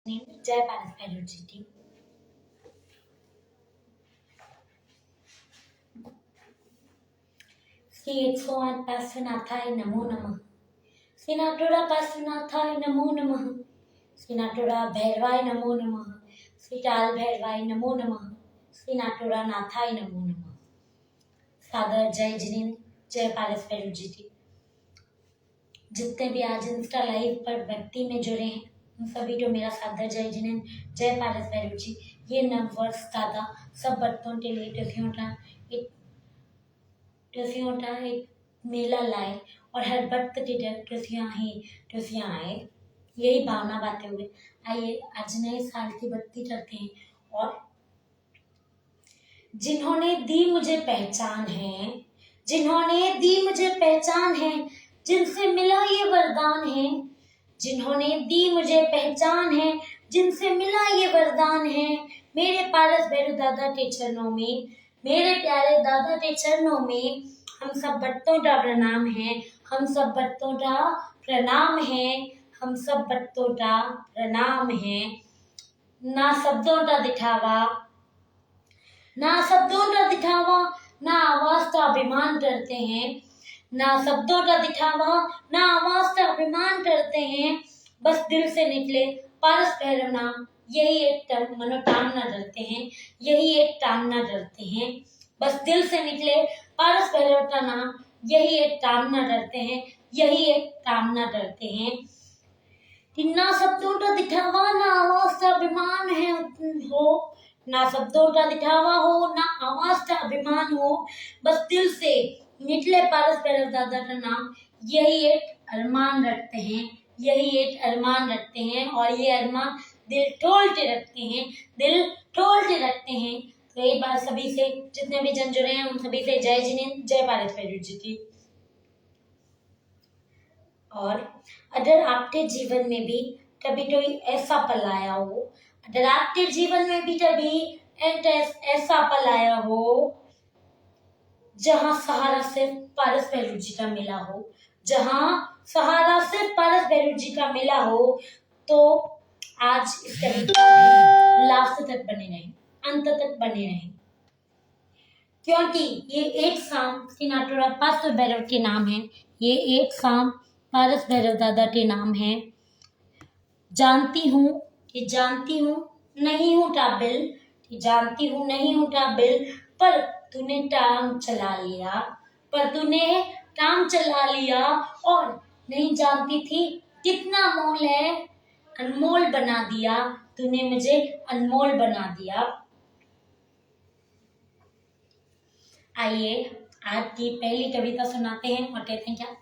जय भारत भैरव जी की। श्री 108 पार्श्वनाथाय नमो नमः। श्री नाटोरा पार्श्वनाथाय नमो नमः। श्री नाटोरा भैरवाय नमो नमः। श्री टाल भैरवाय नमो नमः। श्री नाटोरा नाथाय नमो नमः। सादर जय जिनेन्द्र, जय भारत भैरव जी की। जितने भी आज इंस्टा लाइव पर व्यक्ति में जुड़े हैं उन सभी को मेरा सादर जय जिनेन्द्र, जय भारत भैरव जी। ये नववर्ष दादा सब भक्तों के लिए तुलसियों का एक मेला लाए और हर भक्त के घर तुलसियां आए, यही भावना बातें हुए। आइए आज नए साल की भक्ति करते हैं। और जिन्होंने दी मुझे पहचान है, जिन्होंने दी मुझे पहचान है, जिनसे मिला ये वरदान है, जिन्होंने दी मुझे पहचान है, जिनसे मिला ये वरदान है, मेरे पारस भैरव दादा के चरणों में, मेरे प्यारे दादा के चरणों में हम सब भक्तों का प्रणाम है, हम सब भक्तों का प्रणाम है, हम सब भक्तों का प्रणाम है। ना शब्दों का दिखावा, ना शब्दों का दिखावा, ना आवाज का अभिमान करते हैं, ना शब्दों का दिखावा, ना आवाज का अभिमान करते हैं, बस दिल से निकले पारस भैरव नाम, यही एक मनोकामना करते हैं, यही एक कामना करते हैं। बस दिल से निकले पारस भैरव का नाम, यही एक कामना करते हैं, यही एक कामना करते हैं। ना शब्दों का दिखावा, ना आवाज का अभिमान है हो, ना शब्दों का दिखावा हो, ना आवाज का अभिमान हो, बस दिल से निकले पारस भैरव दादा का नाम, यही एक अरमान रखते हैं, यही एक अरमान रखते हैं। और ये अरमान दिल टोल के रखते हैं, दिल टोल के रखते हैं। तो एक बार सभी से, जितने भी जन जुड़े हैं उन सभी से जय जिनेन्द्र, जय भारत भैरव जी की। और अगर आपके जीवन में भी कभी कोई ऐसा पल आया हो, अगर आपके जीवन में भी कभी ऐसा पल आया हो जहां सहारा सिर्फ पारस भैरव जी का मिला हो, जहां सहारा सिर्फ पारस भैरव जी का मिला हो, तो आज इस कविता में लास्ट तक बने रहें, अंत तक बने रहें, क्योंकि ये एक शाम श्री नाटोरा पार्श्व भैरव के नाम है, ये एक शाम पारस भैरव दादा के नाम है। जानती हूँ कि जानती हूँ नहीं हूँ काबिल, जानती हूँ नहीं हूँ काबिल, पर तूने काम चला लिया, पर तूने काम चला लिया। और नहीं जानती थी कितना मोल है, अनमोल बना दिया, तूने मुझे अनमोल बना दिया। आइए आज की पहली कविता सुनाते हैं और कहते हैं क्या,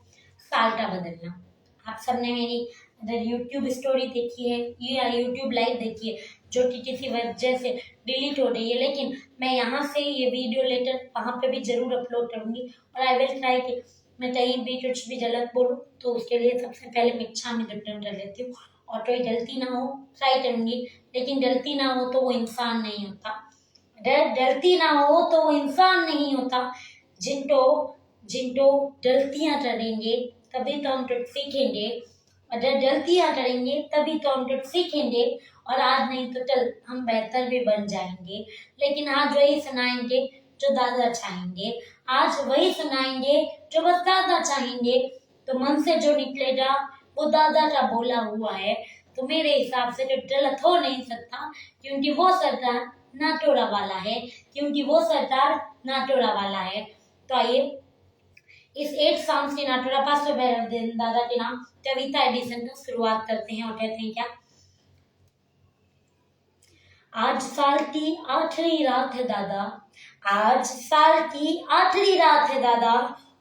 साल का बदलना। आप सबने मेरी अगर YouTube स्टोरी देखी है या YouTube लाइव देखी है जो कि किसी वजह से डिलीट हो रही है, लेकिन मैं यहाँ से ये वीडियो लेटर वहाँ पे भी जरूर अपलोड करूँगी। और आई विल ट्राई कि मैं कहीं भी कुछ भी गलत बोलूँ तो उसके लिए सबसे पहले मैं इच्छा में रिटर्न कर लेती हूँ, और कोई गलती ना हो ट्राई करूँगी, लेकिन गलती ना हो तो वो इंसान नहीं होता, अगर गलती ना हो तो वो इंसान नहीं होता। जिनको गलतियाँ करेंगे तभी तो हम कुछ सीखेंगे, अगर गलतियाँ करेंगे तभी तो हम कुछ सीखेंगे, और आज नहीं तो कल हम बेहतर भी बन जाएंगे। लेकिन आज वही सुनाएंगे जो दादा चाहेंगे, आज वही सुनाएंगे जो बस दादा चाहेंगे। तो मन से जो निकलेगा वो दादा का बोला हुआ है, तो मेरे हिसाब से जो गलत हो नहीं सकता, क्योंकि वो सरकार नाटोरा वाला है, क्योंकि वो सरकार नाटोरा वाला है। तो आइए इस एक शाम से नाटोरा पार्श्व भैरव दादा के नाम कविता एडिशन का शुरुआत करते हैं और कहते हैं क्या, आज साल की आखिरी रात है दादा, आज साल की आखिरी रात है दादा,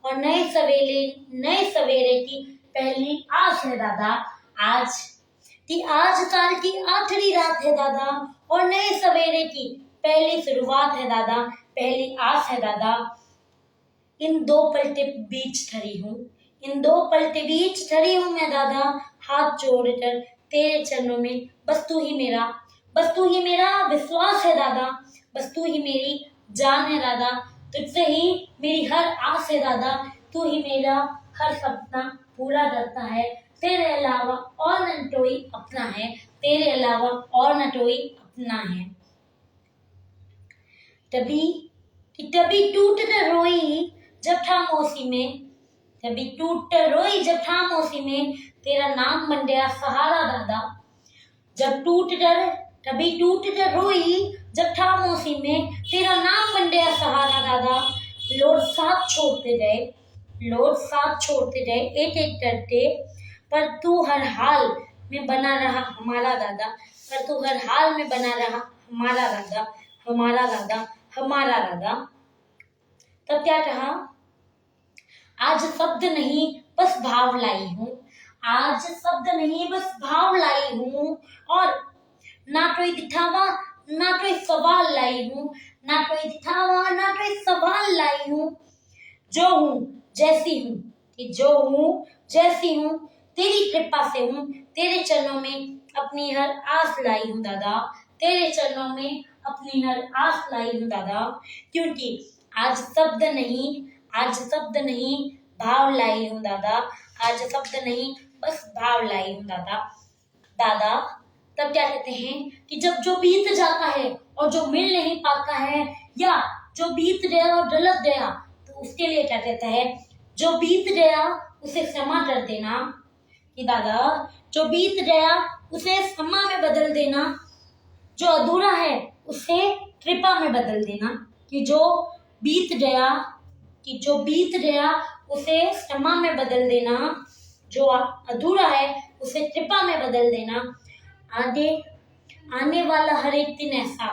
और नए सवेरे की पहली आस है दादा। आज साल की आखिरी रात है दादा, और नए सवेरे की पहली शुरुआत है दादा, पहली आस है दादा। इन दो पल के बीच खड़ी हूँ, इन दो पल के बीच खड़ी हूँ मैं दादा, हाथ जोड़कर तेरे चरणों में, बस तू ही मेरा विश्वास है दादा, बस तू ही मेरी जान है दादा, तुझसे ही मेरी हर आस है दादा, तू ही मेरा हर सपना पूरा करता है, तेरे अलावा और न कोई अपना है, तेरे अलावा और न कोई अपना है। तभी टूट कर रोई जब खामोशी में, तभी टूट कर रोई जब खामोशी में, तेरा नाम बन गया सहारा दादा। तभी टूट कर रोई जब खामोशी में, तेरा नाम बन गया सहारा दादा। लोग साथ छोड़ते गए एक एक करके, पर तू हर हाल में बना रहा हमारा दादा। हमारा दादा। तब क्या कहा, आज शब्द नहीं बस भाव लाई हूँ, और ना कोई दिखावा ना कोई सवाल लाई हूँ, जो हूँ जैसी हूँ, तेरी कृपा से हूँ, तेरे चरणों में अपनी हर आस लाई हूँ दादा। क्योंकि आज शब्द नहीं भाव लाई हूँ दादा, बस भाव लाई हूँ दादा। तब क्या कहते हैं कि जब जो बीत जाता है और जो मिल नहीं पाता है, या जो बीत गया और गलत गया, तो उसके लिए क्या कहता है, जो बीत गया उसे क्षमा कर देना। कि दादा जो बीत गया उसे क्षमा में बदल देना, जो अधूरा है उसे कृपा में बदल देना। कि जो बीत गया उसे क्षमा में बदल देना, जो अधूरा है उसे कृपा में बदल देना। आने वाला हर एक दिन ऐसा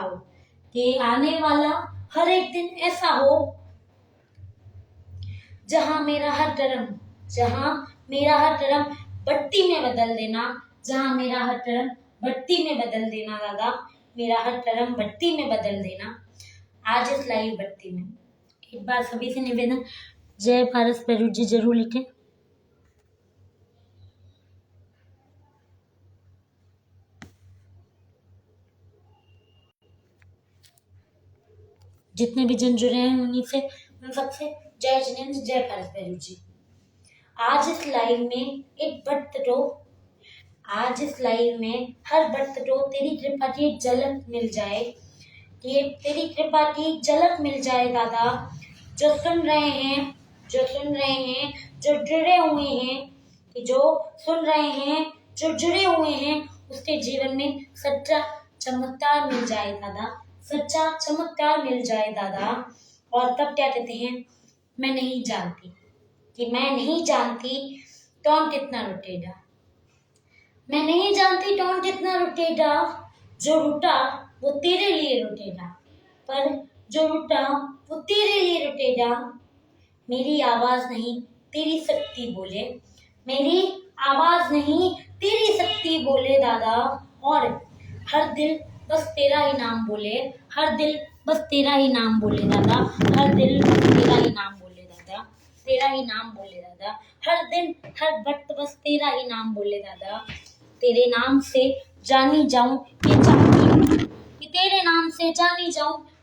हो, जहाँ मेरा हर कर्म भक्ति में बदल देना। दादा, मेरा हर कर्म भक्ति में बदल देना। आज इस लाइव भक्ति में एक बार सभी से निवेदन, जय पारस भैरव जी जरूर लिखें। जितने भी जन जुड़े हैं उन सबसे जय जिनेन्द्र, जय पारस भैरव जी। आज इस लाइव में हर भक्त को तेरी कृपा की एक झलक मिल जाए दादा। जो सुन रहे हैं, जो जुड़े हुए हैं, उसके जीवन में सच्चा चमत्कार मिल जाए दादा। और तब क्या कहते हैं, मैं नहीं जानती कौन कितना रुकेगा, जो रुटा वो तेरे लिए रुकेगा। मेरी आवाज नहीं तेरी शक्ति बोले दादा। और हर दिल बस तेरा ही नाम बोले दादा। हर दिन हर वक्त बस तेरा ही नाम बोले दादा। तेरे नाम से जानी जाऊं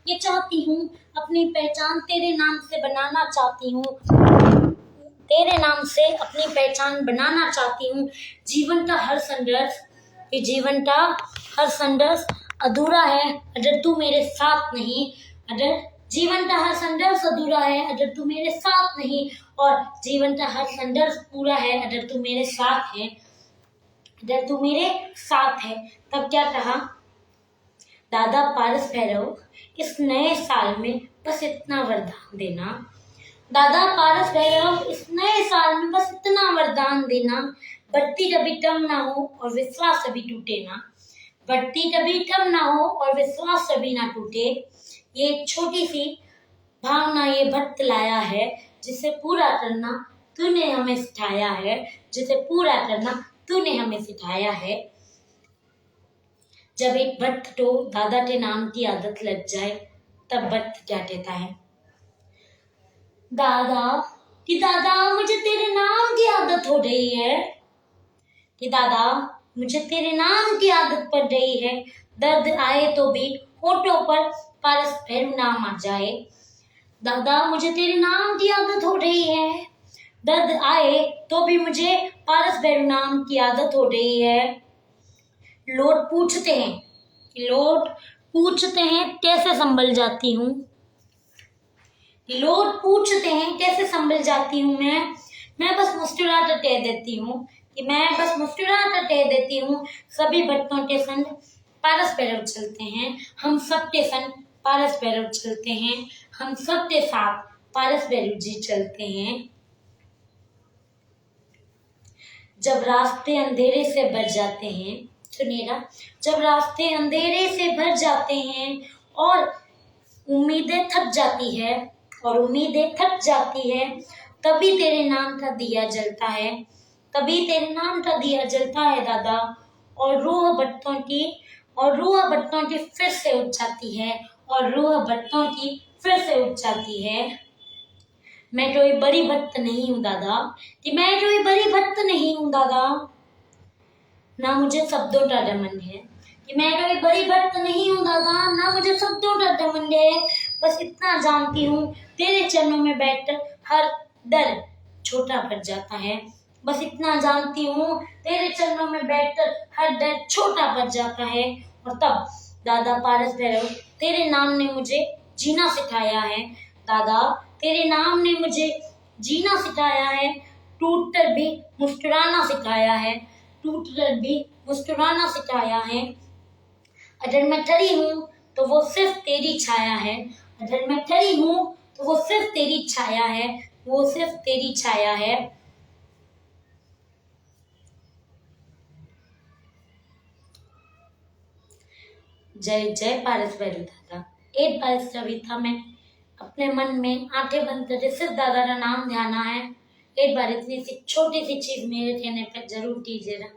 ये चाहती हूँ, अपनी पहचान तेरे नाम से बनाना चाहती हूँ। जीवन का हर संघर्ष अधूरा है अगर तू मेरे साथ नहीं। जीवन का हर संघर्ष अधूरा है अगर तू मेरे साथ नहीं, और जीवन का हर संघर्ष पूरा है अगर तू मेरे साथ है। तब क्या कहा, दादा पारस भैरव इस नए साल में बस इतना वरदान देना। भक्ति कभी कम ना हो और विश्वास कभी टूटे। ये एक छोटी सी भावना ये भक्त लाया है, जिसे पूरा करना तूने हमें सिखाया है। जब एक भक्त को दादा के नाम की आदत लग जाए, तब भक्त क्या कहता है, दादा मुझे तेरे नाम की आदत हो रही है। मुझे तेरे नाम की आदत पड़ रही है। दर्द आए तो भी होठों पर पारस भैरव नाम आ जाए। दादा मुझे तेरे नाम की आदत हो रही है। दर्द आए तो भी मुझे पारस भैरव नाम की आदत हो रही है। लोट पूछते हैं कैसे संभल जाती हूँ। लोग पूछते हैं कैसे संभल जाती हूँ मैं बस मुस्कुराकर कह देती हूँ कि मैं बस मुस्कुराकर कह देती हूँ। सभी भक्तों के संग पारस भैरव चलते हैं, हम सबके संग पारस भैरव चलते हैं, हम सबके साथ पारस भैरव जी चलते हैं। जब रास्ते अंधेरे से भर जाते हैं, सुनिएगा, जब रास्ते अंधेरे से भर जाते हैं और उम्मीदें थक जाती है तभी तेरे नाम का दिया जलता है, तभी तेरे नाम का दिया जलता है दादा। और रूह भक्तों की फिर से उठ जाती है, मैं कोई बड़ी भक्त नहीं हूँ दादा, ना मुझे शब्दों का घमंड है कि मैं कोई बड़ी भक्त नहीं हूँ दादा, ना मुझे शब्दों का घमंड है। बस इतना जानती हूँ तेरे चरणों में बैठकर हर डर छोटा पड़ जाता है, बस इतना जानती हूँ तेरे चरणों में बैठकर हर डर छोटा पड़ जाता है। और तब दादा पारस भैरव तेरे नाम ने मुझे जीना सिखाया है, दादा तेरे नाम ने मुझे जीना सिखाया है, टूटकर भी मुस्कुराना सिखाया है, अगर मैं खड़ी हूँ तो वो सिर्फ तेरी छाया है, वो सिर्फ तेरी छाया है। जय जय पारस भैरव दादा। एक बार इस कविता में अपने मन में आंखें बंद करके सिर्फ दादा का नाम ध्याना है। एक बार इतनी सी छोटी सी चीज मेरे कहने पर जरूर कीजिएगा।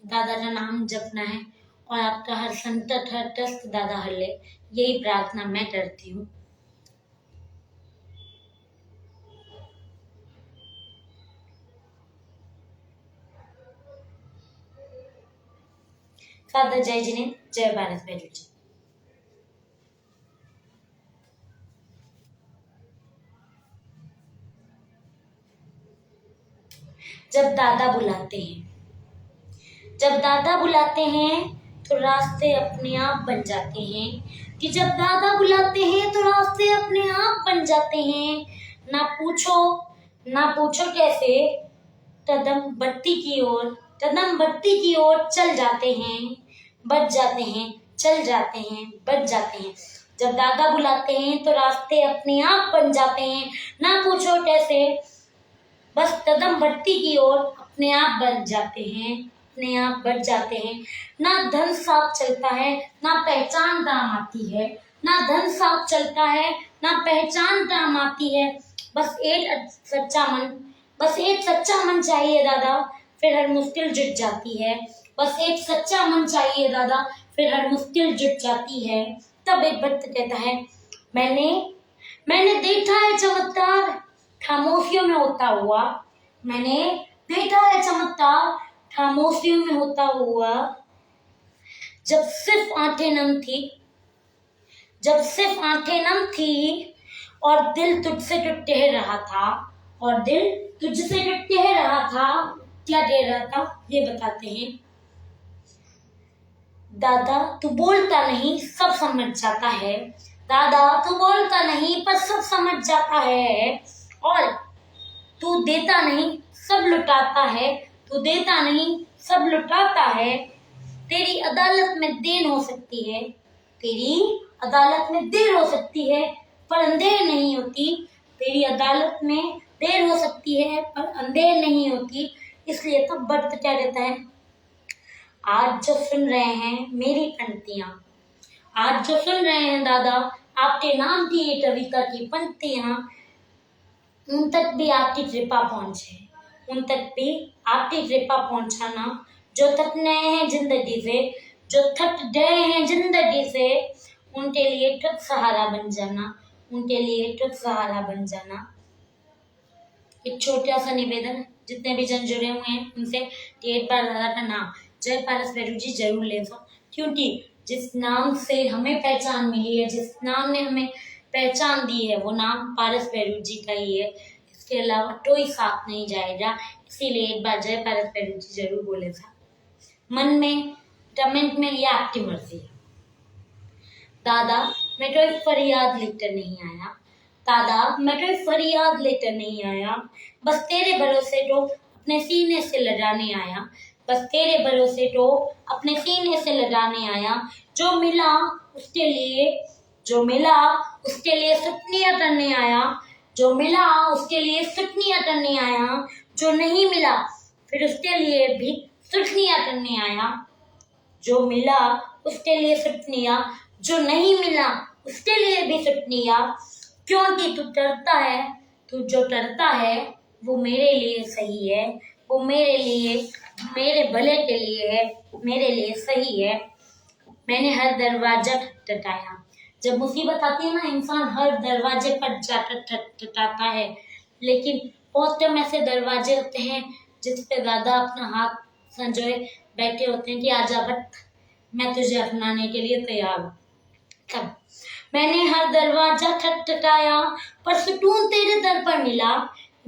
दादा का नाम जपना है और आपका हर संकट हर कष्ट दादा हर ले, यही प्रार्थना मैं करती हूँ। दादा जय जिने, जय पारस भैरव जी। जब दादा बुलाते हैं तो रास्ते अपने आप बन जाते हैं, कि जब दादा बुलाते हैं तो रास्ते अपने आप बन जाते हैं। ना पूछो कैसे, कदम बत्ती की ओर चल जाते हैं, बढ़ जाते हैं, चल जाते हैं, बढ़ जाते हैं। जब दादा बुलाते हैं तो रास्ते अपने आप बन जाते हैं। ना पूछो कैसे, बस कदम बढ़ती की ओर अपने आप बढ़ जाते हैं, बढ़ जाते हैं। ना धन साथ चलता है, ना पहचान काम आती है, ना धन साथ चलता है, ना पहचान काम आती है। बस एक सच्चा मन चाहिए दादा, फिर हर मुश्किल जुट जाती है। बस एक सच्चा मन चाहिए दादा, फिर हर मुश्किल जुट जाती है। तब एक भक्त कहता है, मैंने देखा है चमत्कार खामोशियों में होता हुआ, मैंने देखा है चमत्कार खामोशियों में होता हुआ। जब सिर्फ आंखें नम थी और दिल तुझसे कह रहा था, क्या कह रहा था ये बताते हैं। दादा तू बोलता नहीं सब समझ जाता है, दादा तू बोलता नहीं पर सब समझ जाता है। और तू देता नहीं सब लुटाता है, तेरी अदालत में देर हो सकती है, पर अंधेर नहीं होती। तेरी अदालत में देर हो सकती है पर अंधेर नहीं होती। इसलिए तब भक्त क्या कहता है, आज जो सुन रहे हैं मेरी पंक्तियां, आज जो सुन रहे हैं दादा आपके नाम की ये कविता की पंक्तियां, उन तक भी आपकी कृपा पहुंचाना। जो थक गए हैं जिंदगी से, उनके लिए एक सहारा बन जाना। एक छोटा सा निवेदन, जितने भी जन जुड़े हुए हैं उनसे एक बार दादा का नाम जय पारस भैरव जी जरूर ले दो, क्योंकि जिस नाम से हमें पहचान मिली है, जिस नाम ने हमें पहचान दी है, वो नाम पारस भैरव जी का ही है। इसके अलावा कोई साथ नहीं जाएगा। इसीलिए एक बार जय पारस भैरव जी जरूर बोले था। मन में कमेंट में ये आपकी मर्जी है। दादा मैं कोई फरियाद लेकर नहीं आया, दादा मैं कोई फरियाद लेकर नहीं आया, बस तेरे भरोसे तो अपने सीने से लगाने आया, बस तेरे भरोसे तो अपने सीने से लगाने आया। जो मिला उसके लिए, जो मिला उसके लिए शुक्रिया करने आया, जो मिला उसके लिए शुक्रिया करने आया, जो नहीं मिला फिर उसके लिए भी शुक्रिया करने आया। जो मिला उसके लिए शुक्रिया, जो नहीं मिला उसके लिए भी शुक्रिया, क्योंकि तू करता है, तू जो करता है वो मेरे लिए सही है, वो मेरे लिए, मेरे भले के लिए है, मेरे लिए सही है। मैंने हर दरवाजा खटखटाया। जब मुसीबत आती है ना, इंसान हर दरवाजे पर जाकर खटखटाता है, लेकिन बहुत कम ऐसे दरवाजे होते हैं जिस पे दादा अपना हाथ संजोए बैठे होते हैं कि आजा बट मैं तुझे अपनाने के लिए तैयार हूँ। तब मैंने हर दरवाजा खटखटाया पर सुकून तेरे दर पर मिला,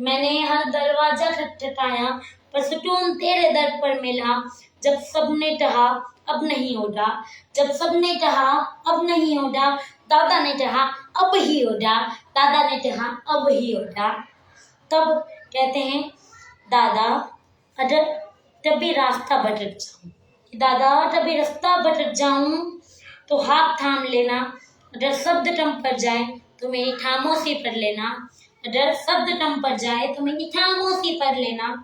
मैंने हर दरवाजा खटखटाया पर सुकून तेरे दर पर मिला। जब सबने कहा अब नहीं होगा, जब सबने कहा अब नहीं होगा, दादा ने कहा अब ही होगा, दादा ने कहा अब ही होगा। तब कहते हैं दादा अगर कभी रास्ता भटक जाऊं, दादा कभी रास्ता भटक जाऊं तो हाथ थाम लेना, अगर शब्द कम पड़ जाए तो मेरी खामोशी पढ़ लेना, अगर शब्द कम पड़ जाए तो मेरी खामोशी पढ़ लेना।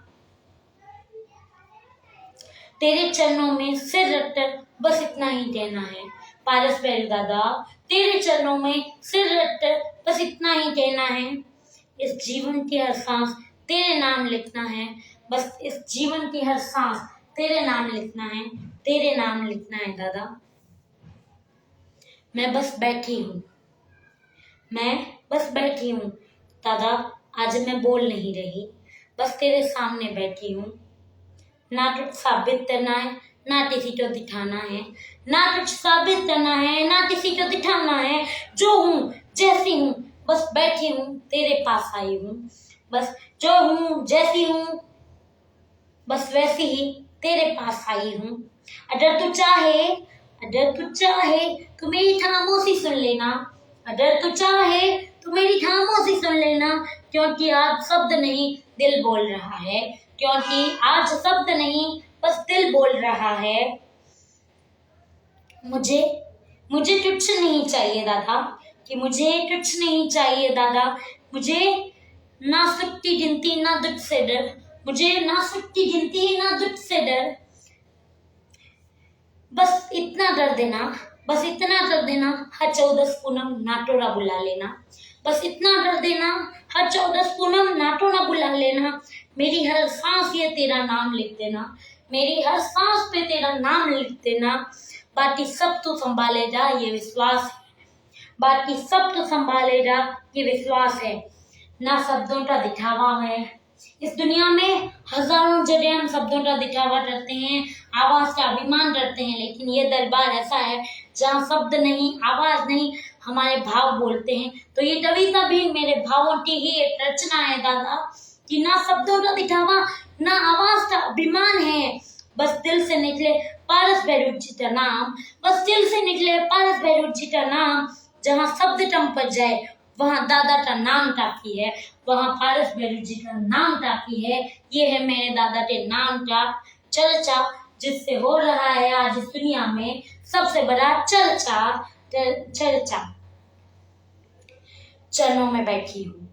तेरे चरणों में सिर रखकर बस इतना ही कहना है पारस बैल दादा, तेरे चरणों में सिर रखकर बस इतना ही कहना है। इस जीवन की हर सांस तेरे नाम लिखना है, बस इस जीवन की हर सांस तेरे नाम लिखना है, तेरे नाम लिखना है दादा। मैं बस बैठी हूँ, मैं बस बैठी हूँ दादा, आज मैं बोल नहीं रही, बस तेरे सामने बैठी हूँ। ना कुछ साबित करना है ना किसी को दिखाना है, ना कुछ साबित करना है ना किसी को दिखाना है, जो हूँ जैसी हूँ बस बैठी हूँ तेरे पास आई हूँ, बस जो हूँ जैसी हूँ बस वैसी ही तेरे पास आई हूँ। अगर तू चाहे, अगर तू चाहे तो मेरी खामोशी सुन लेना, अगर तू चाहे तो मेरी खामोशी सुन लेना, क्योंकि आज शब्द नहीं दिल बोल रहा है, क्योंकि आज शब्द नहीं बस दिल बोल रहा है। मुझे मुझे कुछ नहीं चाहिए दादा, कि मुझे कुछ नहीं चाहिए दादा, मुझे ना सुख की गिनती ना दुख से डर, मुझे ना सुख की गिनती ना दुख से डर, बस इतना कर देना, बस इतना कर देना, हर 14 पूनम नाटोरा बुला लेना, बस इतना कर देना, हर 14 पूनम नाटोरा बुला लेना। मेरी हर सांस ये तेरा नाम लिख देना, मेरी हर सांस पे तेरा नाम लिख देना। बाकी सब तो संभालेगा ये विश्वास है, बाकी सब तो संभालेगा ये विश्वास है। ना शब्दों का दिखावा है, इस दुनिया में हजारों जगह हम शब्दों का दिखावा करते हैं, आवाज का अभिमान करते हैं, लेकिन ये दरबार ऐसा है जहाँ शब्द नहीं, आवाज नहीं, हमारे भाव बोलते हैं। तो ये कविता भी मेरे भावों की ही एक रचना है दादा, कि ना शब्दों का दिखावा ना आवाज का अभिमान है, बस दिल से निकले पारस भैरव जी का नाम, बस दिल से निकले पारस भैरव जी का नाम। जहाँ शब्द कम पड़ जाए वहाँ दादा का नाम काफी है, वहाँ पारस भैरव जी का नाम काफी है। ये है मेरे दादा के नाम का चर्चा, जिससे हो रहा है आज इस दुनिया में सबसे बड़ा चर्चा। चर्चा चरणों में बैठी हूँ,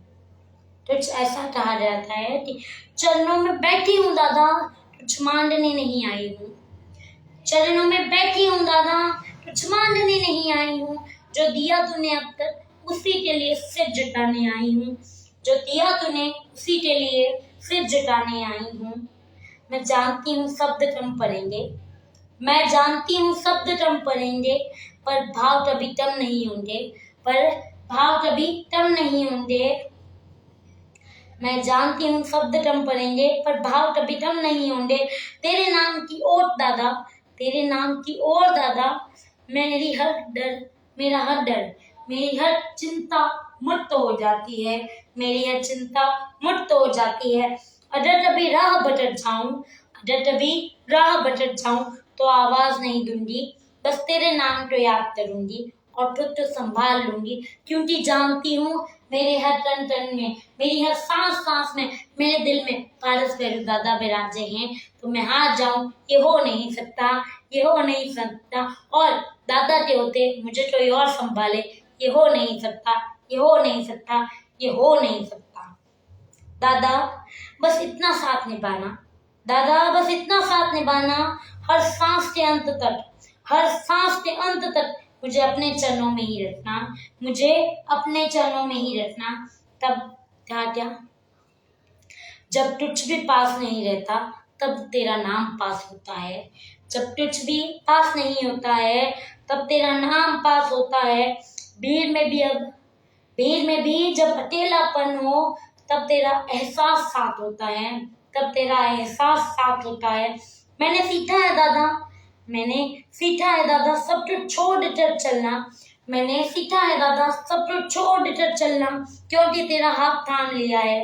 कुछ ऐसा कहा जाता है कि चरणों में बैठी हूँ दादा, कुछ मांगने नहीं आई हूँ, चरणों में बैठी हूँ दादा, कुछ मांगने नहीं आई हूँ। जो दिया तूने अब तक उसी के लिए सिर झुकाने आई हूँ, जो दिया तूने उसी के लिए सिर झुकाने आई हूँ। मैं जानती हूँ शब्द कम पड़ेंगे, मैं जानती हूँ शब्द कम पड़ेंगे, पर भाव कभी कम नहीं होंगे, पर भाव कभी कम नहीं होंगे। मैं जानती हूँ शब्द कम पड़ेंगे पर भाव कभी कम नहीं होंगे। तेरे नाम की ओर दादा, तेरे नाम की ओर दादा, मेरी हर डर, मेरा हर डर, मेरी हर चिंता मुक्त हो जाती है, मेरी हर चिंता मुक्त हो जाती है। अगर कभी राह भटक जाऊं, अगर कभी राह भटक जाऊं तो आवाज नहीं दूंगी, बस तेरे नाम को याद करूंगी और खुद तो संभाल लूंगी, क्योंकि जानती हूँ मेरे हर तन तन में, मेरी हर सांस सांस में, मेरे दिल में पारस भैरव दादा विराजे हैं। तो मैं हार जाऊं ये हो नहीं सकता, ये हो नहीं सकता, और दादा के होते मुझे कोई और संभाले, ये हो नहीं सकता, ये हो नहीं सकता, ये हो नहीं सकता। दादा बस इतना साथ निभाना, दादा बस इतना साथ निभाना, हर सांस के अंत तक, हर सांस के अंत तक मुझे अपने चरणों में ही रखना, मुझे अपने चरणों में ही रखना। तब क्या जब कुछ भी पास नहीं रहता तब तेरा नाम पास होता है, जब कुछ भी पास नहीं होता है तब तेरा नाम पास होता है। भीड़ में भी जब अकेलापन हो तब तेरा एहसास साथ होता है, तब तेरा एहसास साथ होता है। मैंने सीखा है दादा, मैंने सीखा है दादा सब कुछ छोड़ कर चलना, मैंने सीखा है दादा सब कुछ छोड़ कर चलना, क्योंकि तेरा हाथ थाम लिया है,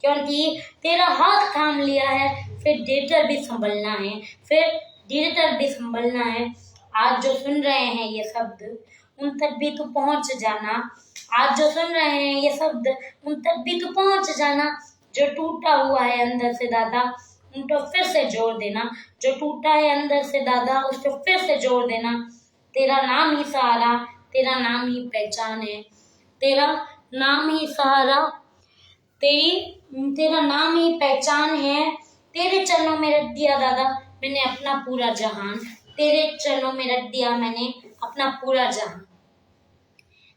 क्योंकि तेरा हाथ थाम लिया है। फिर डिजिटल भी संभलना है, फिर डिजिटल भी संभलना है। आज जो सुन रहे हैं ये शब्द उन तक भी तू पहुंच जाना, आज जो सुन रहे हैं ये शब्द उन तक भी तू पहुंच जाना। जो टूटा हुआ है अंदर से दादा उनको फिर से जोड़ देना, जो टूटा है अंदर से दादा उसको फिर से जोड़ देना। तेरा नाम ही सहारा, तेरा नाम ही पहचान है, तेरा नाम ही सहारा, तेरा नाम ही पहचान है। तेरे चरणों में रख दिया दादा मैंने अपना पूरा जहान, तेरे चरणों में रख दिया मैंने अपना पूरा जहान।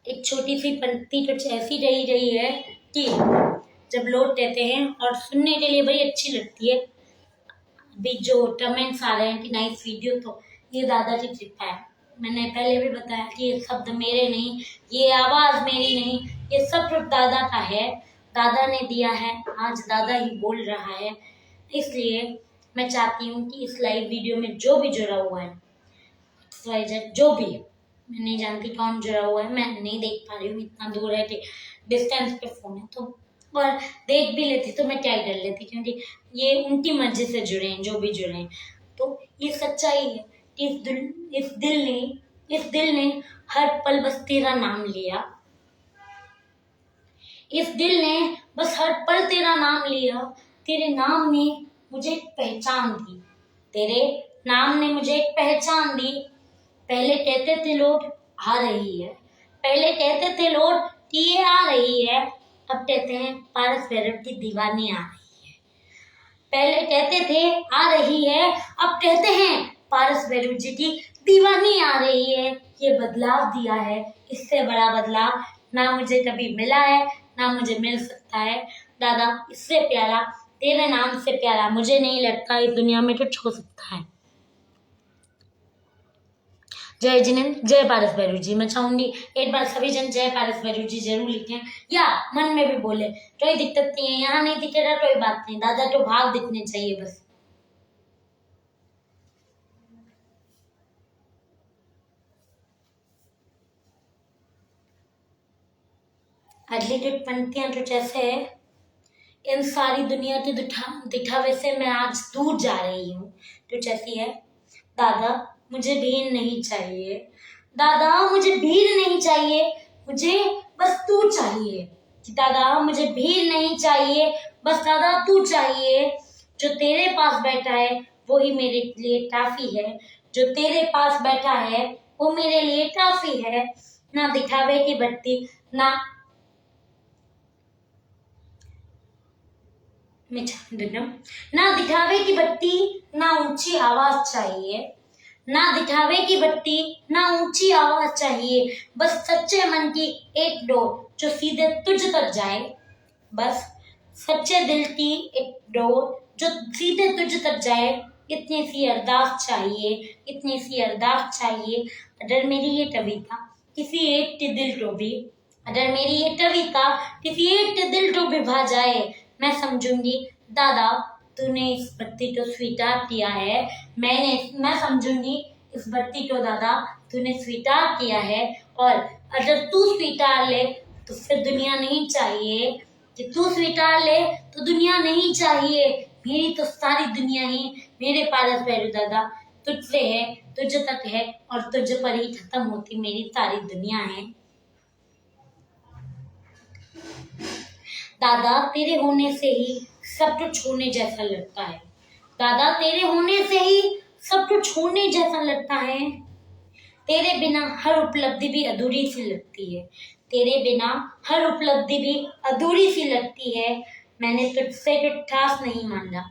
एक छोटी सी पंक्ति कुछ ऐसी रही है कि जब लोग कहते हैं और सुनने के लिए बड़ी अच्छी लगती है, अभी जो कमेंट्स आ रहे हैं कि नाइस वीडियो, तो ये दादा की कृपा है। मैंने पहले भी बताया कि ये शब्द मेरे नहीं, ये आवाज मेरी नहीं, ये सब कुछ दादा का है, दादा ने दिया है, आज दादा ही बोल रहा है। इसलिए मैं चाहती हूँ कि इस लाइव वीडियो में जो भी जुड़ा हुआ है, जो भी, मैं नहीं जानती कौन जुड़ा हुआ है, मैं नहीं देख पा रही हूँ, इतना दूर है कि डिस्टेंस पे फोन है, तो और देख भी लेती तो मैं क्या कर लेती, क्योंकि ये उनकी मर्जी से जुड़े हैं जो भी जुड़े हैं। तो ये सच्चाई है कि इस दिल ने हर पल बस तेरा नाम लिया, इस दिल ने बस हर पल तेरा नाम लिया। तेरे नाम ने मुझे एक पहचान दी, तेरे नाम ने मुझे एक पहचान दी। पहले कहते थे लोग आ रही है, पहले कहते थे लोग कि ये आ रही है, अब कहते हैं पारस भैरव की दीवानी आ रही है। पहले कहते थे आ रही है, अब कहते हैं पारस भैरव जी की दीवानी आ रही है। ये बदलाव दिया है, इससे बड़ा बदलाव ना मुझे कभी मिला है ना मुझे मिल सकता है। दादा इससे प्यारा, तेरे नाम से प्यारा मुझे नहीं लगता इस दुनिया में कुछ हो सकता है। जय जिनेंद्र, जय पारस भैरव जी। मैं चाहूंगी एक बार सभी जन जय पारस भैरव जी जरूर लिखें, या मन में भी बोले, कोई दिक्कत नहीं है, यहाँ नहीं दिखेगा कोई बात नहीं, दादा तो भाव दिखने चाहिए बस। अगली कुछ पंक्तियां कुछ ऐसे है, इन सारी दुनिया के दिखावे से मैं आज दूर जा रही हूँ। कुछ ऐसी है, दादा मुझे भीड़ नहीं चाहिए, दादा मुझे भीड़ नहीं चाहिए, मुझे बस तू चाहिए। दादा मुझे भीड़ नहीं चाहिए, बस दादा तू चाहिए। जो तेरे पास बैठा है वो ही मेरे लिए काफी है, जो तेरे पास बैठा है वो मेरे लिए काफी है। ना दिखावे की बत्ती, ना ना दिखावे की बत्ती, ना ऊंची आवाज चाहिए, ना दिखावे की बत्ती, ना ऊंची आवाज चाहिए, बस सच्चे मन की एक डोर जो सीधे तुझ तक जाए, बस सच्चे दिल की एक डोर जो सीधे तुझ तक जाए। इतनी सी अरदास चाहिए, इतनी सी अरदास चाहिए। अगर मेरी ये कविता किसी एक के दिल को भी, अगर मेरी ये कविता किसी एक के दिल को भी भा जाए, मैं समझूंगी दादा तूने इस बत्ती को स्वीकार किया है, मैं समझूंगी इस बत्ती को दादा तूने स्वीकार किया है। और अगर तू स्वीकार ले तो फिर दुनिया नहीं चाहिए, कि तू स्वीकार ले तो दुनिया नहीं चाहिए। मेरी तो सारी दुनिया ही मेरे पारस भैरव दादा तुझसे है, तुझ तक है और तुझ पर ही खत्म होती मेरी सारी दुनिया है। दादा तेरे होने से ही सब कुछ होने जैसा लगता है। दादा तेरे होने से ही सब कुछ होने जैसा लगता है। तेरे बिना हर उपलब्धि भी अधूरी सी लगती है। तेरे बिना हर उपलब्धि भी अधूरी सी लगती है। मैंने तुझसे कुछ खास नहीं मांगा,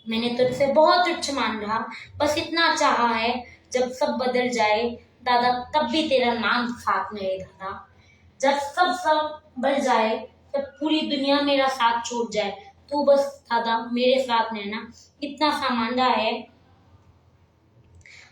मैंने तुझसे बहुत तुच्छ मांगा, बस इतना चाहा है जब सब बदल जाए दादा तब भी तेरा नाम साथ में रहेगा। जब सब बढ़ जाए, जब पूरी दुनिया मेरा साथ छोड़ जाए, तू बस दादा मेरे साथ रहना, इतना सा मांगा है।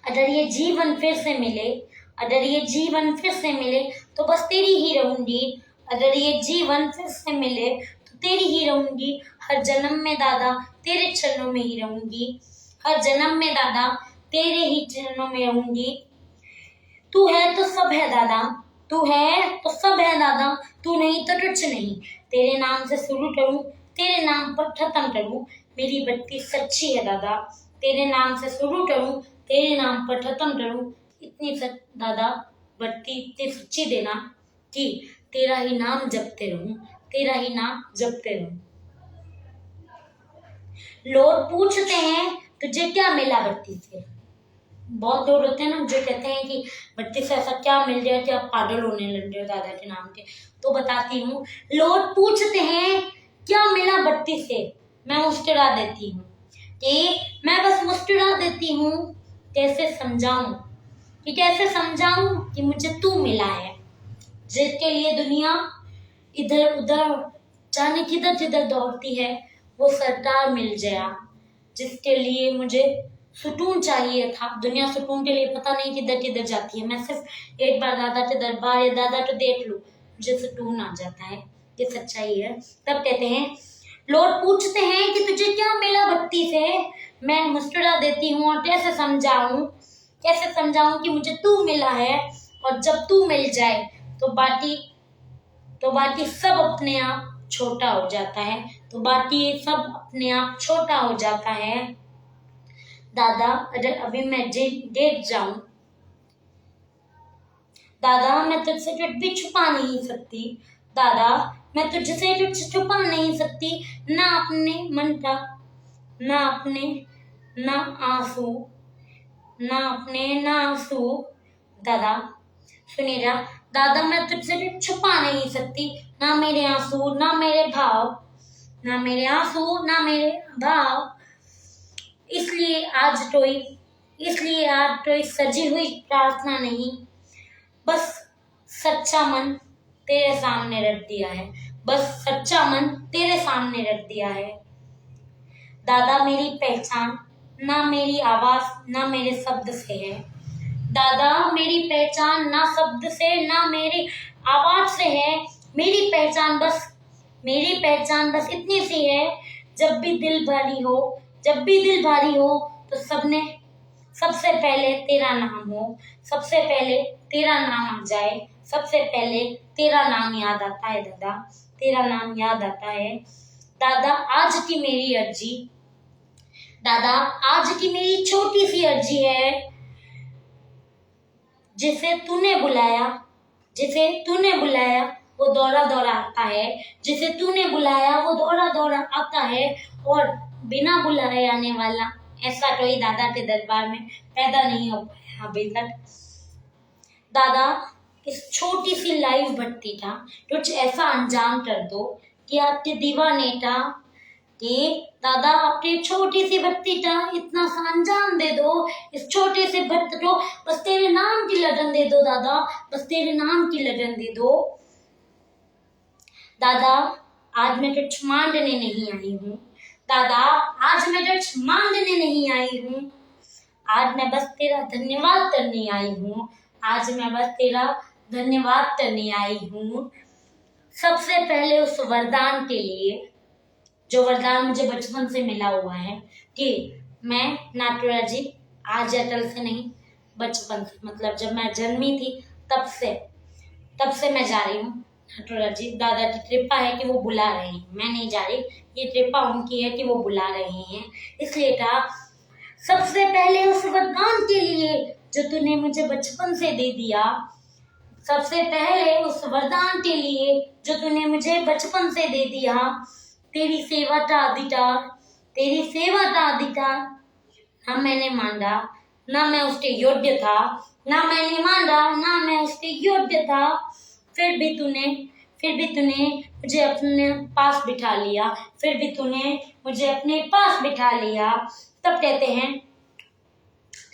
अगर ये जीवन फिर से मिले, अगर ये जीवन फिर से मिले तो बस तेरी ही रहूंगी। अगर ये जीवन फिर से मिले तो तेरी ही रहूंगी। हर जन्म में दादा तेरे चरणों में ही रहूंगी। हर जन्म में दादा तेरे ही चरणों में रहूंगी। तू है तो सब है दादा, तू है तो सब है दादा, तू नहीं तो कुछ नहीं। तेरे नाम से शुरू करूं, तेरे नाम पर खत्म करूं, मेरी बत्ती सच्ची है दादा। तेरे नाम से शुरू करूं, तेरे नाम पर खत्म करूं, इतनी सच दादा बत्ती इतनी सच्ची देना कि तेरा ही नाम जपते रहूं, तेरा ही नाम जपते रहूं। लोग पूछते हैं तुझे क्या मिला बत्ती से। बहुत लोग होते हैं ना जो कहते हैं कि बत्ती से ऐसा क्या मिल गया कि आप पागल होने लग गए दादा के नाम के। तो बताती हूँ, लोग पूछते हैं क्या मिला बत्ती से, मैं मुस्कुरा देती हूँ कि मैं बस मुस्कुरा देती हूँ। कैसे समझाऊं कि कैसे समझाऊं कि मुझे तू मिला है, जिसके लिए दुनिया इधर उधर जाने किधर जिधर दौड़ती है वो सरकार मिल गया। जिसके लिए मुझे सुकून चाहिए था, दुनिया सुकून के लिए पता नहीं किधर किधर जाती है। मैं सिर्फ एक बार दादा के दरबार या दादा को देख लूं, मुझे सुकून आ जाता है। ये सच्चाई है। तब कहते हैं, लोग पूछते हैं कि तुझे क्या मिला बत्ती से, मैं मुस्कुरा देती हूँ और कैसे समझाऊं कि मुझे तू मिला है। और जब तू मिल जाए तो बाकी सब अपने आप छोटा हो जाता है, तो बाकी सब अपने आप छोटा हो जाता है। दादा अगर अभी मैं देख जाऊं, दादा मैं तुझसे कुछ भी छुपा नहीं सकती। दादा मैं तुझसे कुछ छुपा नहीं सकती, ना अपने मन का, ना आंसू। दादा सुनिएगा, दादा मैं तुझसे कुछ छुपा नहीं सकती, ना मेरे आंसू ना मेरे भाव, ना मेरे आंसू ना मेरे भाव। इसलिए आज कोई सजी हुई प्रार्थना नहीं, बस सच्चा मन तेरे सामने रख दिया है, बस सच्चा मन तेरे सामने रख दिया है। दादा मेरी पहचान ना मेरी आवाज ना मेरे शब्द से है। दादा मेरी पहचान ना शब्द से ना मेरी आवाज से है। मेरी पहचान बस इतनी सी है, जब भी दिल भारी हो तो सबसे पहले तेरा नाम हो, सबसे पहले तेरा नाम आ जाए, सबसे पहले तेरा नाम याद आता है दादा, तेरा नाम याद आता है। दादा आज की मेरी छोटी सी अर्जी है, जिसे तूने बुलाया वो दौड़ा दौड़ा आता है, जिसे तूने बुलाया वो दौड़ा दौड़ा आता है। और बिना बुलाए आने वाला ऐसा कोई दादा के दरबार में पैदा नहीं हो पाया अभी तक। दादा इस छोटी सी लाइव भट्टी का कुछ ऐसा अंजाम कर दो कि आपके दीवाने का, कि दादा आपकी छोटी सी भक्ति का इतना सा अंजाम दे दो, इस छोटे से भक्त को बस तेरे नाम की लगन दे दो दादा, बस तेरे नाम की लगन दे दो। दादा आज मैं कुछ मांगने नहीं आई हूँ, दादा आज मैं कुछ मांगने नहीं आई हूँ, आज मैं बस तेरा धन्यवाद करने आई हूँ, आज मैं बस तेरा धन्यवाद करने आई हूँ। सबसे पहले उस वरदान के लिए जो वरदान मुझे बचपन से मिला हुआ है कि मैं नाटुरा जी आज या कल से नहीं, बचपन से, मतलब जब मैं जन्मी थी तब से मैं जा रही हूँ नाटुरा जी। दादा की कृपा है कि वो बुला रहे हैं, मैं नहीं जा रही, ये कृपा उनकी है कि वो बुला रहे हैं। इसलिए कहा सबसे पहले उस वरदान के लिए जो तूने मुझे बचपन से दे दिया, सबसे पहले उस वरदान के लिए जो तूने मुझे बचपन से दे दिया। तेरी सेवा का अधिकार, तेरी सेवा का अधिकार ना मैंने मांगा, ना मैं उसके योग्य था, ना मैंने मांगा, ना मैं उसके योग्य था। फिर भी तूने मुझे अपने पास बिठा लिया, फिर भी तूने मुझे अपने पास बिठा लिया। तब कहते हैं,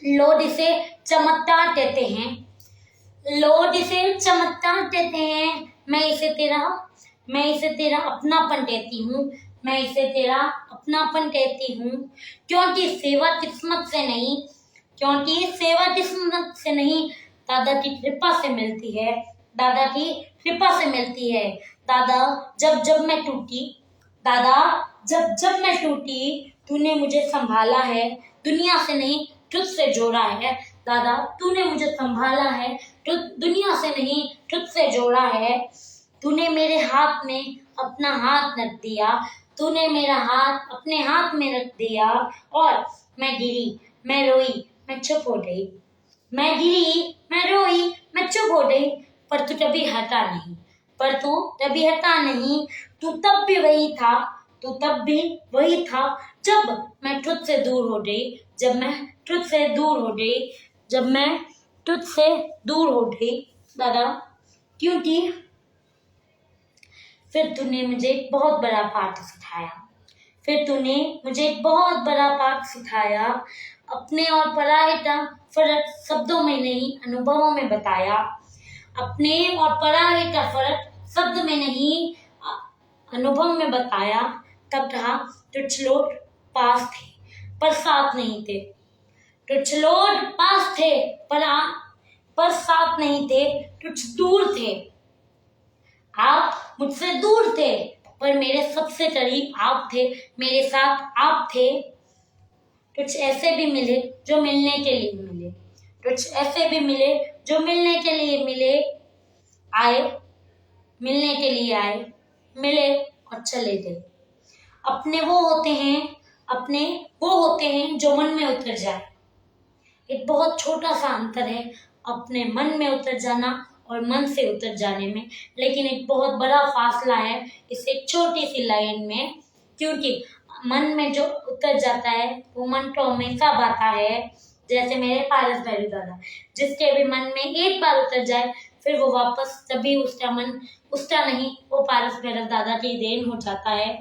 लॉर्ड इसे चमत्कार कहते हैं, लॉर्ड इसे चमत्कार कहते हैं। मैं इसे तेरा अपनापन कहती हूँ, मैं इसे तेरा अपनापन कहती हूँ। क्योंकि सेवा किस्मत से नहीं, क्योंकि सेवा किस्मत से नहीं, दादा की कृपा से मिलती है, दादा की कृपा से मिलती है। दादा जब मैं टूटी, दादा जब मैं टूटी, तूने मुझे संभाला है, दुनिया से नहीं तुझसे जोड़ा है। दादा तूने मुझे संभाला है, दुनिया से नहीं तुझसे जोड़ा है। तूने मेरे हाथ में अपना हाथ रख दिया, तूने मेरा हाथ अपने हाथ में रख दिया। और मैं गिरी, मैं रोई, मैं चुप हो गई, मैं गिरी, मैं रोई, मैं चुप हो गई। पर तू कभी हटा नहीं, पर तू कभी हटा नहीं। तू तब भी वही था, तू तब भी वही था जब मैं तुझसे दूर हो गई, जब मैं तुझसे दूर हो गई, जब मैं तुझसे दूर हो गई। दादा क्योंकि फिर तूने मुझे एक बहुत बड़ा पाठ सिखाया, फिर तूने मुझे एक बहुत बड़ा पाठ सिखाया। अपने और पराये का फर्क शब्दों में नहीं, अनुभवों में बताया। अपने और पराये का फर्क शब्द में नहीं, अनुभव में बताया। तब कहा, कुछ लोग पास थे पर साथ नहीं थे, कुछ लोग पास थे पर साथ नहीं थे, कुछ दूर थे। आप मुझसे दूर थे पर मेरे सबसे करीब आप थे, मेरे साथ आप थे। कुछ ऐसे भी मिले जो मिलने के लिए मिले, कुछ ऐसे भी मिले जो मिलने के लिए मिले। आए, मिलने के लिए आए, मिले और चले गए। अपने वो होते हैं जो मन में उतर जाए। एक बहुत छोटा सा अंतर है अपने मन में उतर जाना और मन से उतर जाने में, लेकिन एक बहुत बड़ा फासला है इस एक छोटी सी लाइन में। क्योंकि मन में जो उतर जाता है वो मन तो हमेशा आता है। जैसे मेरे पारस भैरू दादा, जिसके भी मन में एक बार उतर जाए फिर वो वापस कभी उसका मन उठता नहीं, वो पारस भैरू दादा की देन हो जाता है।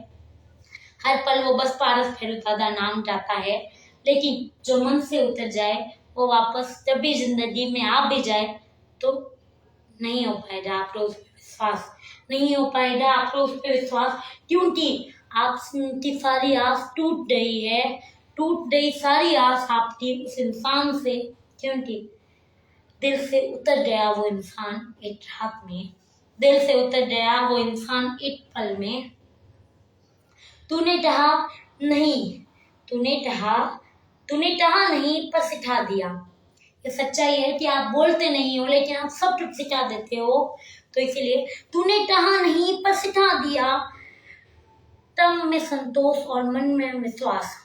हर पल वो बस पारस भैरू दादा नाम जाता है। लेकिन जो मन से उतर जाए वो वापस जब भी जिंदगी में आ भी जाए तो नहीं हो पाएगा आप उस पर विश्वास, नहीं हो पाएगा आप उस पर विश्वास। क्योंकि आपकी सारी आस टूट गई है, टूट गई सारी आस आपकी उस इंसान से। क्योंकि दिल से उतर गया वो इंसान एक रात में, दिल से उतर गया वो इंसान एक पल में। तूने कहा नहीं, तूने कहा नहीं पर सिखा दिया। ये सच्चाई है कि आप बोलते नहीं हो लेकिन आप सब कुछ सिखा देते हो। तो इसलिए तूने कहा नहीं पर सिखा दिया। तब में संतोष और मन में विश्वास,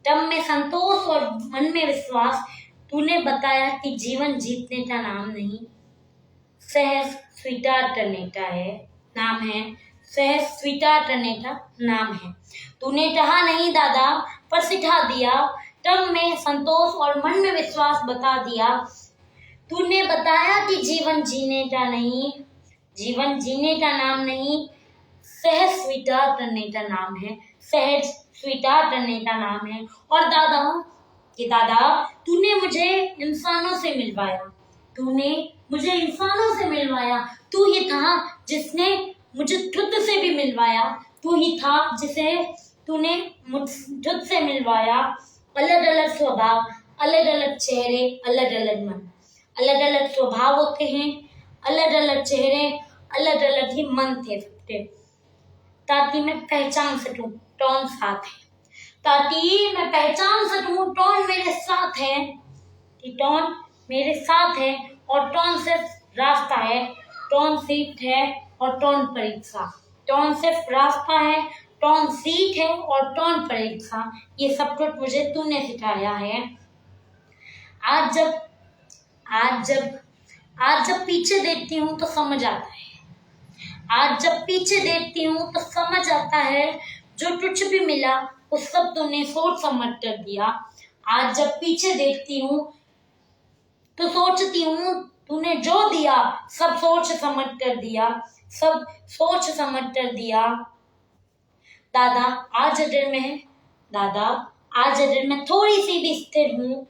तब में संतोष और मन में विश्वास। तूने बताया कि जीवन जीतने का नाम नहीं, सहज स्वीकार करने का है, नाम है, सहज स्वीकार करने का नाम है। तूने कहा नहीं दादा पर सिखा दिया। तब में संतोष और मन में विश्वास बता दिया। तूने बताया कि जीवन जीने का नहीं, जीवन जीने का नाम नहीं, सहज स्वीकार करने का नाम है, सहज स्वीकार करने का नाम है। और दादा तूने मुझे इंसानों से मिलवाया, तूने मुझे इंसानों से मिलवाया। तू ही था जिसने मुझे खुद से भी मिलवाया, तू ही था जिसे तूने खुद से मिलवाया। अलग अलग स्वभाव, अलग अलग चेहरे, अलग अलग मन, अलग अलग स्वभाव होते हैं, अलग अलग चेहरे, अलग अलग ही मन थे सबके। ताकि मैं पहचान सकूं कौन साथ है, ताकि मैं पहचान सकूं कौन मेरे साथ है, कि कौन मेरे साथ है और कौन सिर्फ रास्ता है, कौन सीट है और कौन परीक्षा। कौन सिर्फ रास्ता है, टॉन सीख है और टॉन परीक्षा, ये सब कुछ मुझे तूने सिखाया है। आज जब आज जब आज जब पीछे देखती हूँ तो समझ आता है, आज जब पीछे देखती हूँ तो समझ आता है, जो कुछ भी मिला वो सब तूने सोच समझ कर दिया। आज जब पीछे देखती हूँ तो सोचती हूँ, तूने जो दिया सब सोच समझ कर दिया, सब सोच समझ कर दिया। दादा आज अगर मैं थोड़ी सी भी स्थिर हूँ,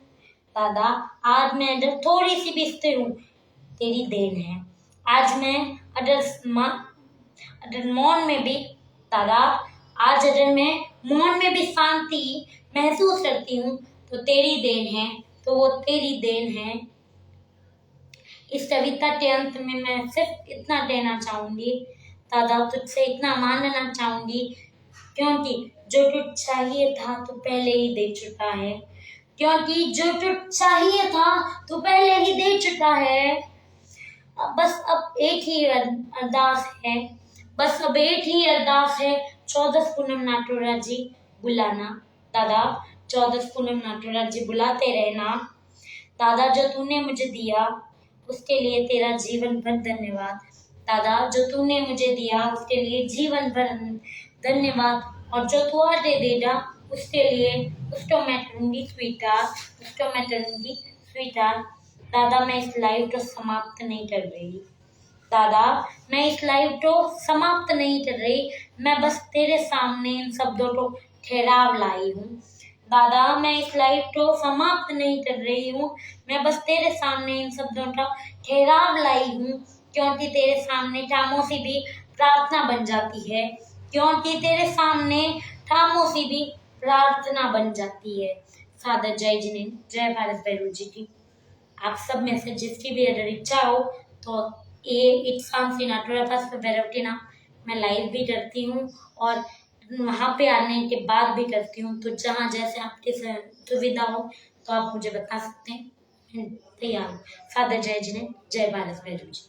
दादा आज मैं अगर थोड़ी सी भी स्थिर हूँ, तेरी देन है। आज मैं अगर मौन में भी, दादा आज अगर मैं मौन में भी शांति महसूस करती हूँ तो तेरी देन है, तो वो तेरी देन है। इस कविता के अंत में मैं सिर्फ इतना कहना चाहूंगी, दादा तुझसे इतना मांगना चाहूंगी, क्योंकि जो कुछ चाहिए था तो पहले ही दे चुका है, क्योंकि जो कुछ चाहिए था तो पहले ही दे चुका है। बस अब एक ही अरदास है, बस अब एक ही अरदास है, 14 पूनम नाटोराज जी बुलाना। दादा 14 पूनम नाटोराज जी बुलाते रहना। दादा जो तूने मुझे दिया उसके लिए तेरा जीवन भर धन्यवाद। दादा जो तूने मुझे दिया उसके लिए जीवन भर धन्यवाद, और जो तू आगे देगा उसके लिए उसको मैं करूंगी स्वीकार, उसको मैं करूंगी स्वीकार। दादा मैं इस लाइव को समाप्त नहीं कर रही, दादा मैं इस लाइव को समाप्त नहीं कर रही, मैं बस तेरे सामने इन शब्दों को ठहराव लाई हूँ। दादा मैं इस लाइव को समाप्त नहीं कर रही हूँ, मैं बस तेरे सामने इन शब्दों का ठहराव लाई हूँ, क्योंकि तेरे सामने खामोशी भी प्रार्थना बन जाती है, क्योंकि तेरे सामने खामोशी भी प्रार्थना बन जाती है। सादर जय जिनेंद्र, जय भारत भैरव जी की। आप सब में से जिसकी भी अगर इच्छा हो तो ये इट्स नाटोरापास भैरव के नाम मैं लाइव भी करती हूँ और वहाँ पे आने के बाद भी करती हूँ, तो जहाँ जैसे आपकी सुविधा हो तो आप मुझे बता सकते हैं, तैयार हूँ। सादर जय जिनेंद्र, जय भारत भैरव जी।